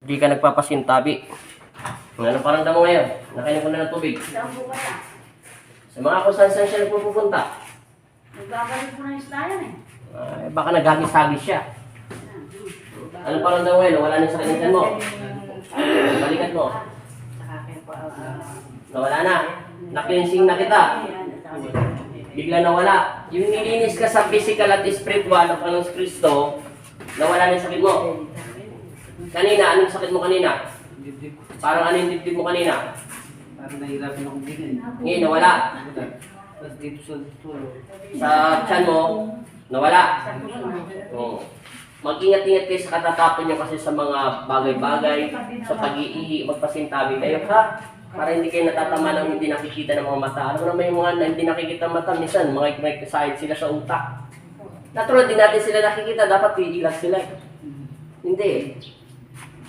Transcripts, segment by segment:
Hindi ka nagpapasintabi. Ano parang damo ngayon? Nakainom ko na ng tubig. Saan po kaya? Sa mga kung saan siya nagpupunta. Nagbabalik po ng islayan eh. Ay, baka naghagis-hagis siya. Ano parang damo ngayon? Wala na sa kanitan mo. Balikan mo. Nawala na. Nakinsing na kita. Bigla nawala. Yung nilinis ka sa physical at spiritual ng Panginoon Kristo, nawala na yung sakit mo. Kanina, anong sakit mo kanina? Dibdib. Parang ano yung dibdib mo kanina? Parang nahihirapan akong bigay. Ngayon, nawala. Tapos dito sa tulo. Sa tiyan mo, nawala. Oo. Mag-ingat-ingat kayo sa katatapon nyo kasi sa mga bagay-bagay, sa pag-iihi, magpasintabi kayo, ha? Para hindi kayo natatama ng hindi nakikita ng mga mata. Alam mo naman yung mga hindi nakikita ng mata, minsan mga may sila sa utak. Natural din natin sila nakikita, dapat piilag sila. Hindi.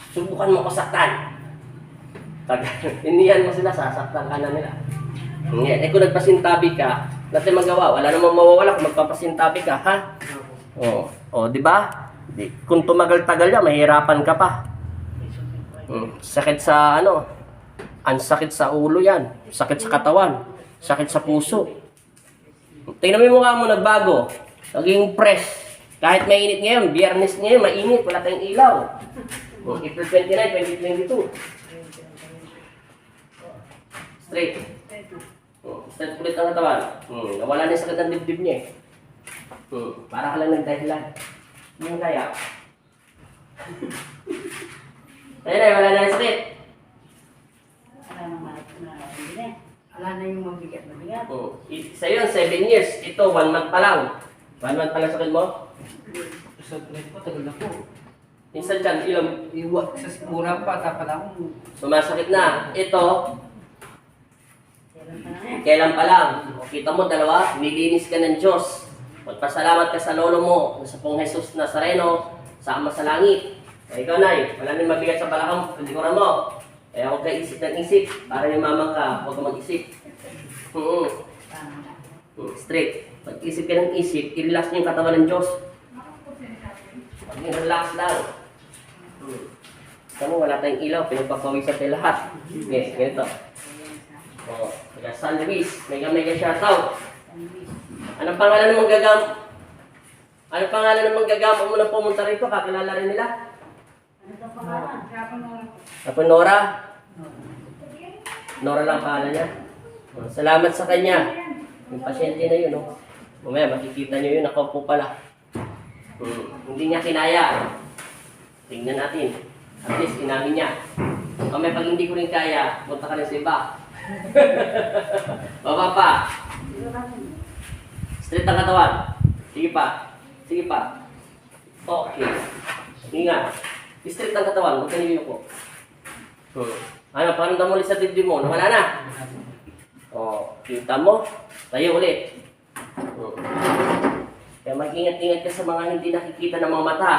Subukan mo kasaktan. Iniyan mo sila, sasaktan ka na nila. Eh kung nagpasintabi ka, natin magawa. Wala namang mawawala kung magpapasintabi ka, ha? O, di ba? Kung tumagal-tagal yan, mahirapan ka pa. Sakit sa ano, ang sakit sa ulo yan, sakit sa katawan, sakit sa puso. Tingnan mo yung mukha mo, nagbago. Naging fresh. Kahit mainit ngayon, biyernes ngayon, mainit, wala tayong ilaw. April 29, 2022. Straight. Straight ulit ang katawan. Nawala na yung sakit ng dibdib niya eh. Para ka lang nagdahilan. Yung kaya. Ayun na, wala na yung sakit. Wala na yung mabigat. Sa yun, 7 years. Ito, 1 month pa lang. 1 month pa lang sakit mo? Sa tuloy ko, tagal na po. Minsan dyan, ilang Iwa, sa mura pa, tapa lang. sumasakit na. Ito, kailan pa lang. Kita mo, dalawa, nilinis ka ng Diyos. Magpasalamat ka sa lolo mo, sa pong Jesus Nazareno, sa Ama sa Langit. Ikaw na wala nang mabigat sa balakang likuran mo. Kaya huwag ka isip ng isip, para yung mamang ka, huwag ka mag-isip. Straight. Pag-isip ka ng isip, i-relax niyo yung katawan ng Diyos. Pag-relax lang. Kamu wala tayong ilaw, pinagpapawisan tayo lahat. Yes, ganito. Kaya San Luis, mega shoutout. Anong pangalan ng manggagam? Anong pangalan ng manggagam? Ang munang pumunta rito, kakilala rin nila? Ako Nora. Nora lang pangalan niya. Salamat sa kanya. Yung pasyente na yun, no? Mamaya makikita nyo yun, nakaupo pala. Hindi niya kinaya. Tingnan natin. At least, inamin niya. Mamaya pag hindi ko rin kaya, punta ka rin sa iba. Baba pa. Straight ang katawan. Sige pa. Sige pa. Okay. Hinga. Straight ang katawan. Huwag ka niliyoko. Ano, paano mo ulit sa dibdib mo? Nawala na. Kita mo. Tayo ulit. Kaya mag-ingat-ingat ka sa mga hindi nakikita ng mga mata.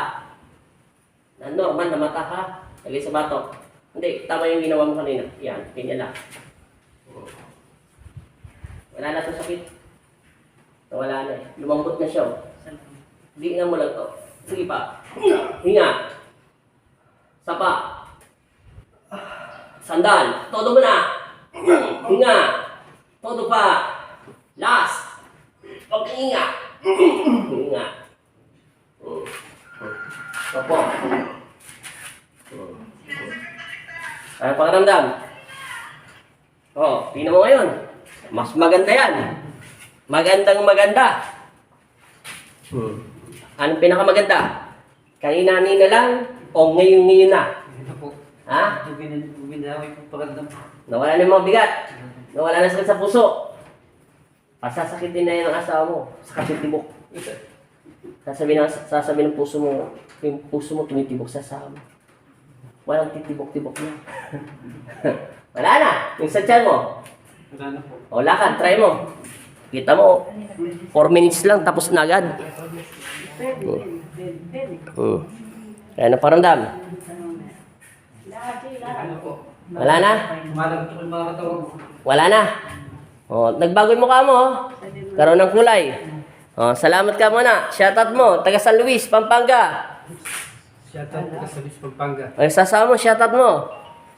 Na normal na mata ha. Lagay sa bato. Hindi, tama yung ginawa mo kanina. Yan, ganyan lang. Wala na ito sakit. Wala na eh. Lumambot na siya. Diingan mo lang to. Sige pa. Hinga. Sapa. Sandal. Todo mo na. Hinga. Todo pa. Last. Huwag kang hinga. Hinga. Opo. Ano pakiramdam? Tingnan mo ngayon. Mas maganda yan. Magandang maganda. Anong pinakamaganda? Kanina-nina lang o ngayon-ngayon na? Ito po. Ha? Binawi po pakiramdam. Nawala na yung mga bigat. Nawala na sakit sa puso. Pasasakitin na yan ang asawa mo sa katitibok. Sasabihin ng puso mo, yung puso mo tumitibok sa asawa mo. Walang titibok-tibok na. Wala na. Yung sa tiyan mo. Wala na po. O lakad, try mo. Kita mo, 4 minutes lang tapos na agad. Kaya na paramdam. Ano po? Wala na? Malagto ko yung mga katawan mo. Wala na. Nagbago yung mukha mo. Karoon ng kulay. Salamat ka muna. Shoutout mo. Taga San Luis, Pampanga. Shoutout po sa Luis Pampanga. Ay, sasama mo, shoutout mo.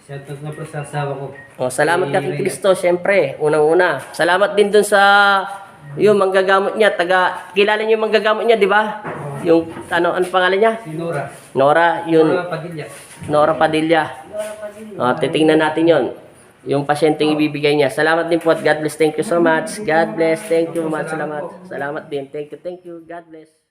Shoutout na po sa asawa ko. Oh, salamat ka kay Kristo, syempre, unang-una. Salamat din dun sa yung manggagamot niya, kilala niyo yung manggagamot niya, di ba? Yung ano pangalan niya? Si Nora. Nora, yun. Nora Padilla. Nora Padilla. Wala pa din. Titingnan natin yon. Yung pasyenteng ibibigay niya. Salamat din po at God bless. Thank you so much. God bless. Thank you, much. Salamat. Salamat din. Thank you. God bless.